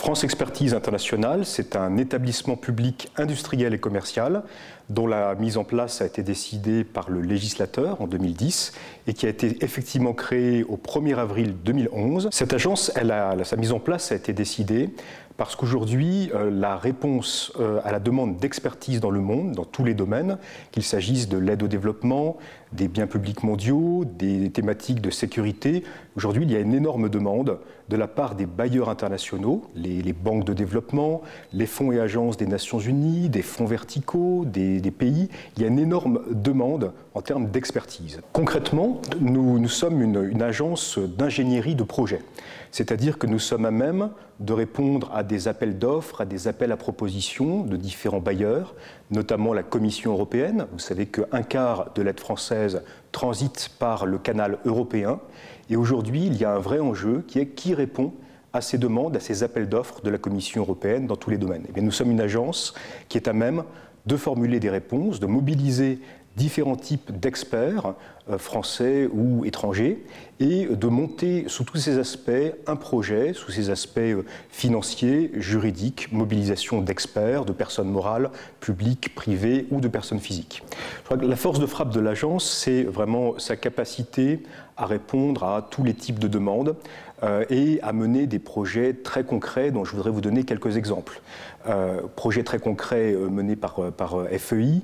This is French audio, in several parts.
France Expertise Internationale, c'est un établissement public industriel et commercial dont la mise en place a été décidée par le législateur en 2010 et qui a été effectivement créée au 1er avril 2011. Cette agence, sa mise en place a été décidée parce qu'aujourd'hui, la réponse à la demande d'expertise dans le monde, dans tous les domaines, qu'il s'agisse de l'aide au développement, des biens publics mondiaux, des thématiques de sécurité, aujourd'hui il y a une énorme demande de la part des bailleurs internationaux, les banques de développement, les fonds et agences des Nations Unies, des fonds verticaux, des pays. Il y a une énorme demande en termes d'expertise. Concrètement, nous sommes une agence d'ingénierie de projet, c'est-à-dire que nous sommes à même de répondre à des appels d'offres, à des appels à propositions de différents bailleurs, notamment la Commission européenne. Vous savez qu'un quart de l'aide française transite par le canal européen. Et aujourd'hui, il y a un vrai enjeu qui est qui répond à ces demandes, à ces appels d'offres de la Commission européenne dans tous les domaines. Eh bien, nous sommes une agence qui est à même de formuler des réponses, de mobiliser différents types d'experts, français ou étrangers, et de monter sous tous ces aspects un projet, sous ces aspects financiers, juridiques, mobilisation d'experts, de personnes morales, publiques, privées ou de personnes physiques. Je crois que la force de frappe de l'agence, c'est vraiment sa capacité à répondre à tous les types de demandes et à mener des projets très concrets dont je voudrais vous donner quelques exemples. Projet très concret mené par FEI,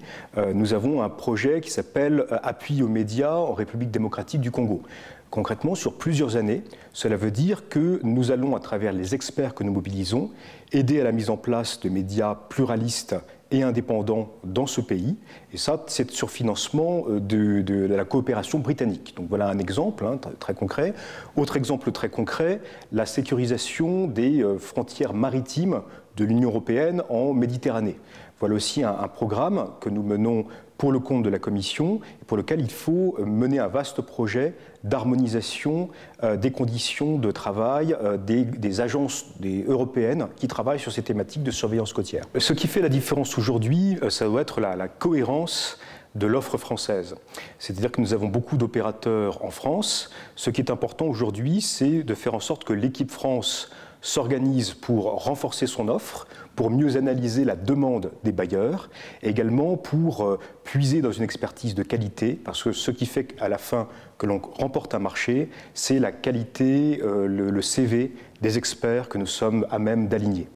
nous avons un projet qui s'appelle Appui aux médias en République démocratique du Congo. Concrètement, sur plusieurs années, cela veut dire que nous allons, à travers les experts que nous mobilisons, aider à la mise en place de médias pluralistes et indépendants dans ce pays. Et ça, c'est sur financement de la coopération britannique. Donc voilà un exemple très concret. Autre exemple très concret, la sécurisation des frontières maritimes de l'Union européenne en Méditerranée. Voilà aussi un programme que nous menons pour le compte de la Commission et pour lequel il faut mener un vaste projet d'harmonisation des conditions de travail des agences européennes qui travaillent sur ces thématiques de surveillance côtière. Ce qui fait la différence aujourd'hui, ça doit être la cohérence de l'offre française. C'est-à-dire que nous avons beaucoup d'opérateurs en France. Ce qui est important aujourd'hui, c'est de faire en sorte que l'équipe France s'organise pour renforcer son offre, pour mieux analyser la demande des bailleurs, et également pour puiser dans une expertise de qualité, parce que ce qui fait qu'à la fin que l'on remporte un marché, c'est la qualité, le CV des experts que nous sommes à même d'aligner.